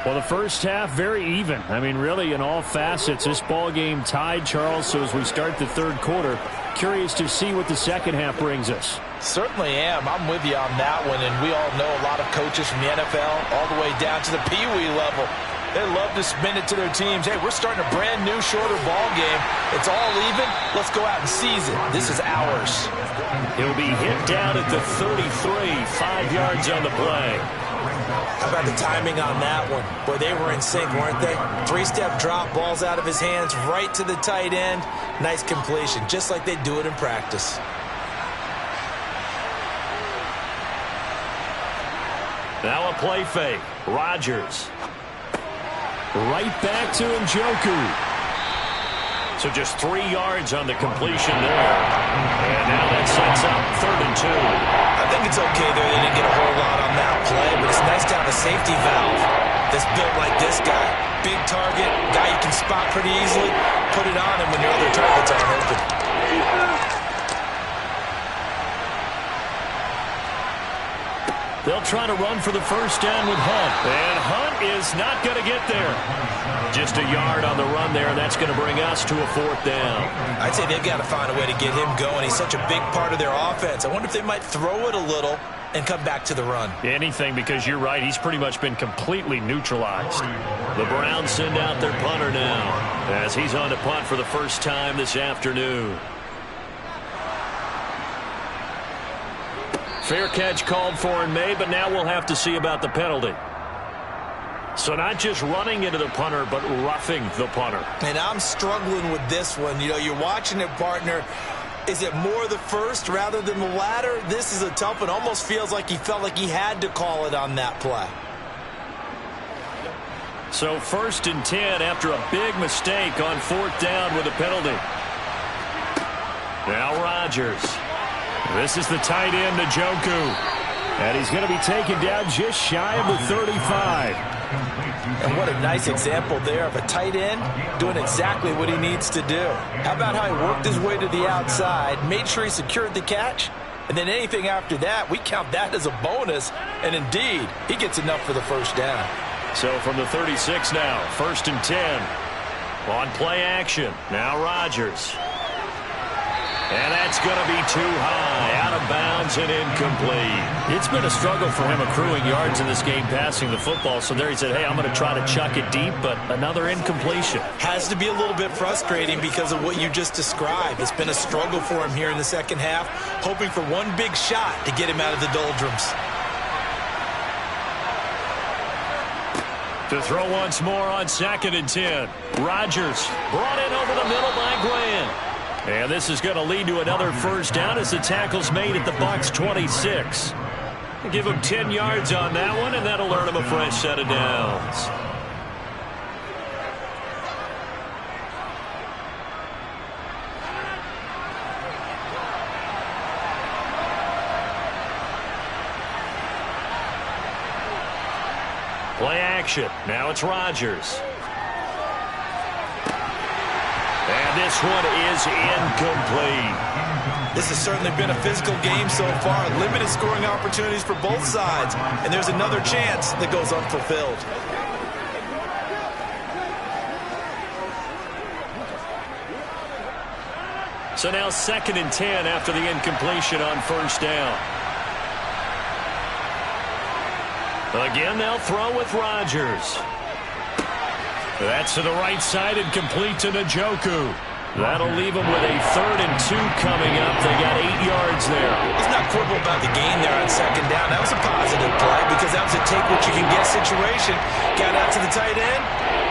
Well, the first half very even. I mean, really in all facets, this ball game tied, Charles. So as we start the third quarter, curious to see what the second half brings us. Certainly am. I'm with you on that one. And we all know a lot of coaches from the NFL all the way down to the Pee-wee level. They love to spin it to their teams. Hey, we're starting a brand new, shorter ball game. It's all even. Let's go out and seize it. This is ours. He'll be hit down at the 33, 5 yards on the play. How about the timing on that one? Boy, they were in sync, weren't they? 3-step drop, balls out of his hands, right to the tight end. Nice completion, just like they do it in practice. Now a play fake. Rodgers. Right back to Njoku. So just 3 yards on the completion there. And now that sets up 3rd and 2. I think it's okay there. They didn't get a whole lot on that play, but it's nice to have a safety valve that's built like this guy. Big target, guy you can spot pretty easily. Put it on him when your other targets aren't open. They'll try to run for the first down with Hunt. And Hunt is not going to get there. Just a yard on the run there, and that's going to bring us to a 4th down. I'd say they've got to find a way to get him going. He's such a big part of their offense. I wonder if they might throw it a little and come back to the run. Anything, because you're right. He's pretty much been completely neutralized. The Browns send out their punter now as he's on to punt for the first time this afternoon. Fair catch called for and made, but now we'll have to see about the penalty. So not just running into the punter, but roughing the punter. And I'm struggling with this one. You know, you're watching it, partner. Is it more the first rather than the latter? This is a tough one. Almost feels like he felt like he had to call it on that play. So 1st and 10 after a big mistake on 4th down with a penalty. Now Rodgers. This is the tight end, Njoku. And he's going to be taken down just shy of the 35. And what a nice example there of a tight end doing exactly what he needs to do. How about how he worked his way to the outside, made sure he secured the catch, and then anything after that, we count that as a bonus. And indeed, he gets enough for the first down. So from the 36 now, 1st and 10. On play action. Now Rodgers. And that's going to be too high, out of bounds and incomplete. It's been a struggle for him accruing yards in this game passing the football. So there he said, hey, I'm going to try to chuck it deep, but another incompletion. Has to be a little bit frustrating because of what you just described. It's been a struggle for him here in the second half, hoping for one big shot to get him out of the doldrums. To throw once more on 2nd and 10. Rodgers brought in over the middle by Glenn. And this is going to lead to another first down as the tackle's made at the Bucs 26. Give him 10 yards on that one, and that'll earn him a fresh set of downs. Play action. Now it's Rodgers. And this one is incomplete. This has certainly been a physical game so far. Limited scoring opportunities for both sides. And there's another chance that goes unfulfilled. So now 2nd and 10 after the incompletion on first down. Again, they'll throw with Rodgers. That's to the right side and complete to Njoku. That'll leave them with a 3rd and 2 coming up. They got 8 yards there. Let's not quibble about the gain there on 2nd down. That was a positive play because that was a take-what-you-can-get situation. Got out to the tight end.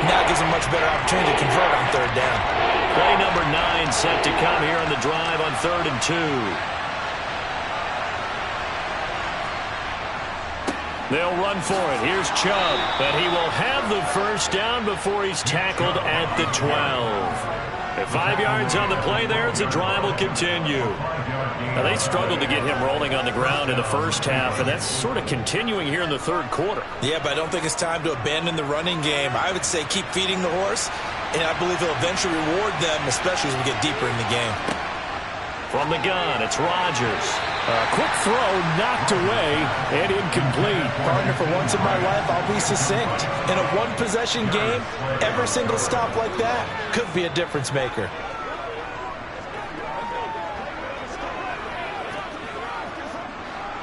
Now it gives them much better opportunity to convert on 3rd down. Play number 9 set to come here on the drive on 3rd and 2. They'll run for it. Here's Chubb. But he will have the first down before he's tackled at the 12. At 5 yards on the play there, the drive will continue. Now, they struggled to get him rolling on the ground in the first half, and that's sort of continuing here in the 3rd quarter. Yeah, but I don't think it's time to abandon the running game. I would say keep feeding the horse, and I believe he'll eventually reward them, especially as we get deeper in the game. From the gun, it's Rodgers. A quick throw knocked away and incomplete. Partner, for once in my life, I'll be succinct. In a one-possession game, every single stop like that could be a difference maker.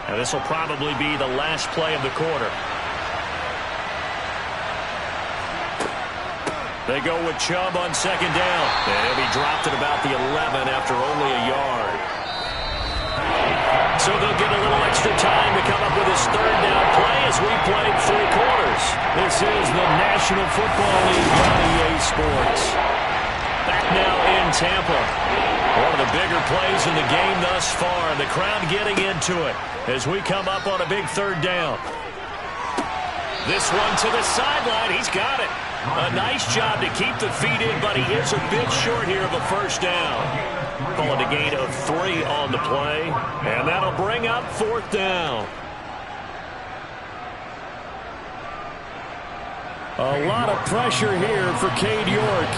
And this will probably be the last play of the quarter. They go with Chubb on 2nd down. And he'll be dropped at about the 11 after only a yard. So they'll get a little extra time to come up with his 3rd down play as we played 3 quarters. This is the National Football League on EA Sports. Back now in Tampa. One of the bigger plays in the game thus far. The crowd getting into it as we come up on a big 3rd down. This one to the sideline. He's got it. A nice job to keep the feet in, but he is a bit short here of a first down. Calling a gain of 3 on the play, and that'll bring up 4th down. A lot of pressure here for Cade York.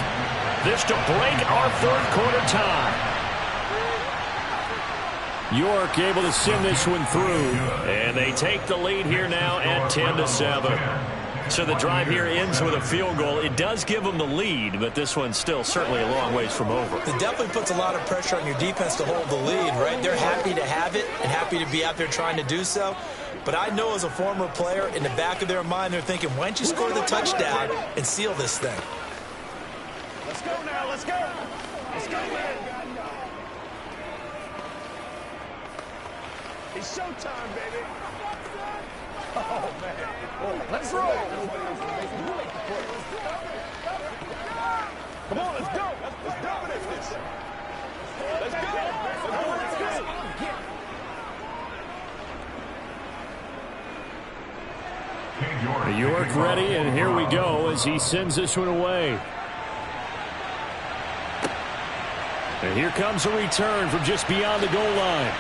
This to break our 3rd quarter tie. York able to send this one through. And they take the lead here now at 10-7. So the drive here ends with a field goal. It does give them the lead, but this one's still certainly a long ways from over. It definitely puts a lot of pressure on your defense to hold the lead, right? They're happy to have it and happy to be out there trying to do so. But I know as a former player, in the back of their mind, they're thinking, why don't you score the touchdown and seal this thing? Let's go now, let's go. Let's go, man. It's showtime, baby. Oh, man. Let's roll. Come on, let's go. Let's dominate this. Let's go. Let's go. York ready, and here we go as he sends this one away. And here comes a return from just beyond the goal line.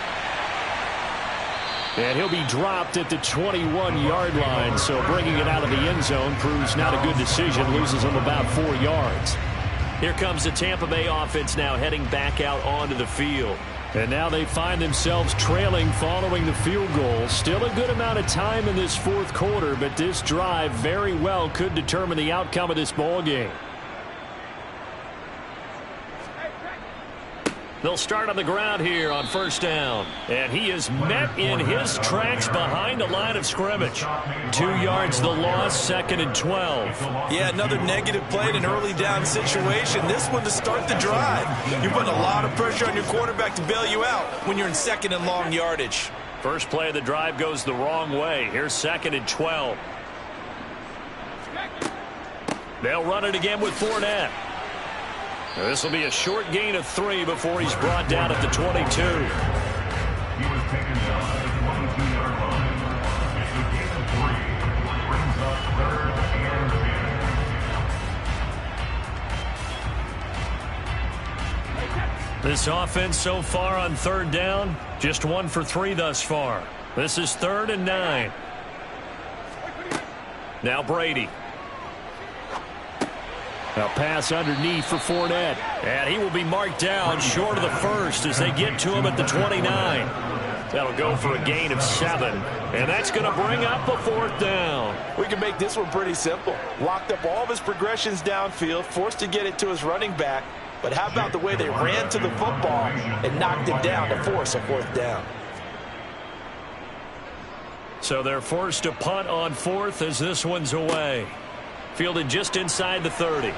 And he'll be dropped at the 21-yard line, so bringing it out of the end zone proves not a good decision, loses him about 4 yards. Here comes the Tampa Bay offense now heading back out onto the field. And now they find themselves trailing following the field goal. Still a good amount of time in this fourth quarter, but this drive very well could determine the outcome of this ball game. They'll start on the ground here on first down. And he is met in his tracks behind the line of scrimmage. 2 yards the loss, 2nd and 12. Yeah, another negative play in an early down situation. This one to start the drive. You're putting a lot of pressure on your quarterback to bail you out when you're in 2nd and long yardage. First play of the drive goes the wrong way. Here's 2nd and 12. They'll run it again with Fournette. This will be a short gain of 3 before he's brought down at the 22. He was taken down at the 22-yard line. It's a gain of 3, which brings up 3rd and 10. This offense so far on 3rd down, just 1 for 3 thus far. This is 3rd and 9. Now Brady. A pass underneath for Fournette. And he will be marked down short of the first as they get to him at the 29. That'll go for a gain of 7. And that's going to bring up a 4th down. We can make this one pretty simple. Locked up all of his progressions downfield, forced to get it to his running back. But how about the way they ran to the football and knocked it down to force a 4th down? So they're forced to punt on 4th as this one's away. Fielded just inside the 30.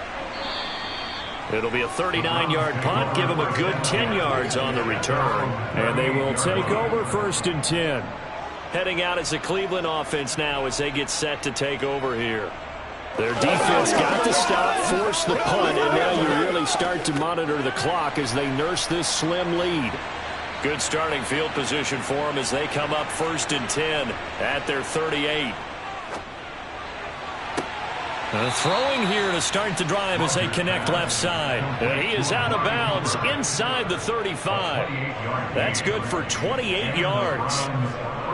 It'll be a 39-yard punt. Give him a good 10 yards on the return. And they will take over 1st and 10. Heading out as the Cleveland offense now as they get set to take over here. Their defense got to stop, force the punt, and now you really start to monitor the clock as they nurse this slim lead. Good starting field position for them as they come up 1st and 10 at their 38. Throwing here to start the drive as they connect left side. And he is out of bounds inside the 35. That's good for 28 yards.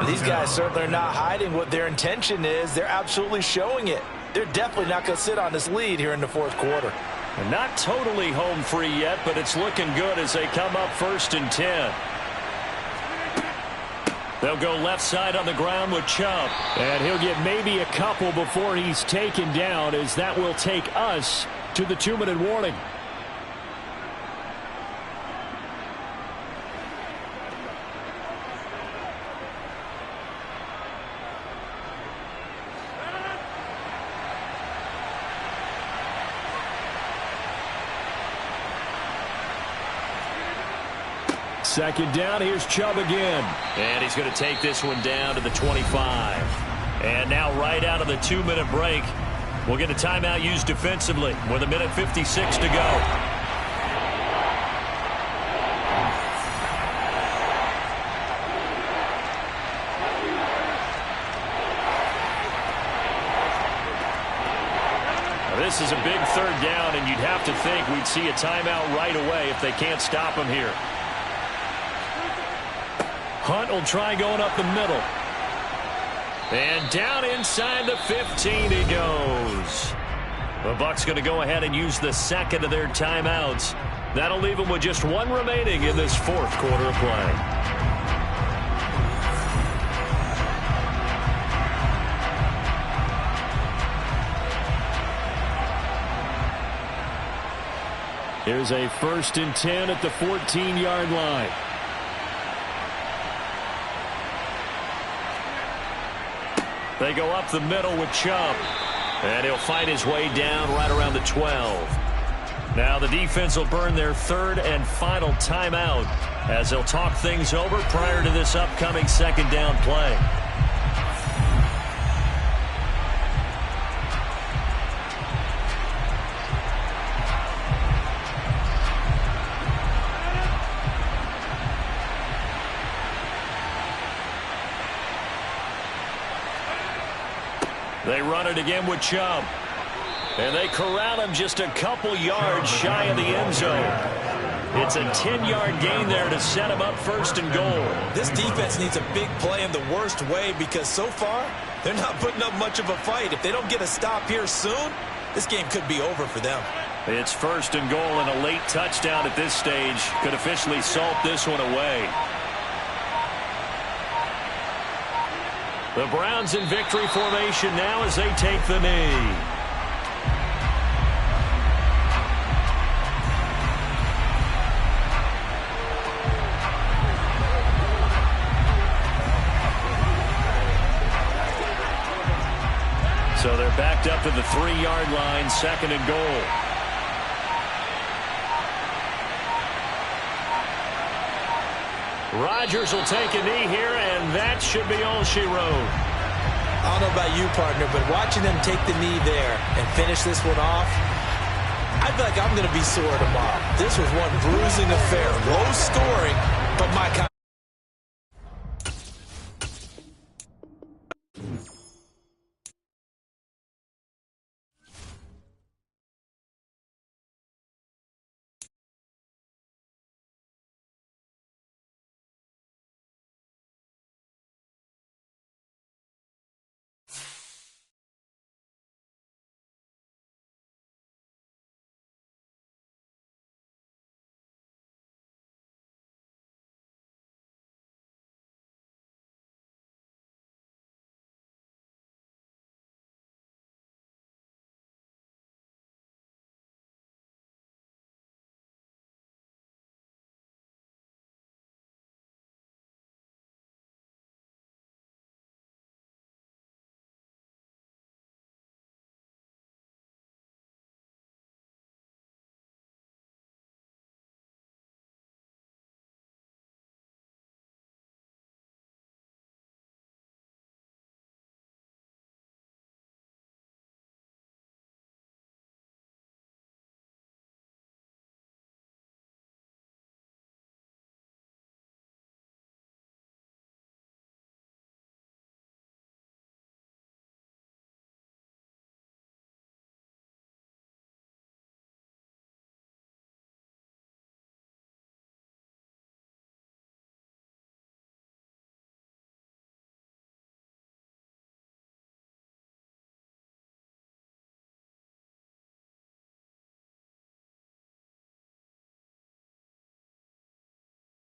These guys certainly are not hiding what their intention is. They're absolutely showing it. They're definitely not going to sit on this lead here in the fourth quarter. And not totally home free yet, but it's looking good as they come up 1st and 10. They'll go left side on the ground with Chubb. And he'll get maybe a couple before he's taken down, as that will take us to the 2-minute warning. Second down, here's Chubb again. And he's going to take this one down to the 25. And now right out of the 2-minute break, we'll get a timeout used defensively with 1:56 to go. This is a big 3rd down, and you'd have to think we'd see a timeout right away if they can't stop him here. Hunt will try going up the middle. And down inside the 15 he goes. The Bucs going to go ahead and use the second of their timeouts. That'll leave them with just 1 remaining in this fourth quarter of play. Here's a 1st and 10 at the 14-yard line. They go up the middle with Chubb. And he'll fight his way down right around the 12. Now the defense will burn their 3rd and final timeout as they'll talk things over prior to this upcoming second down play. They run it again with Chubb. And they corral him just a couple yards shy of the end zone. It's a 10-yard gain there to set him up first and goal. This defense needs a big play in the worst way because so far, they're not putting up much of a fight. If they don't get a stop here soon, this game could be over for them. It's first and goal, and a late touchdown at this stage could officially salt this one away. The Browns in victory formation now as they take the knee. So they're backed up to the 3-yard line, second and goal. Rodgers will take a knee here, and that should be all she wrote. I don't know about you, partner, but watching them take the knee there and finish this one off, I feel like I'm going to be sore tomorrow. This was one bruising affair. Low scoring, but my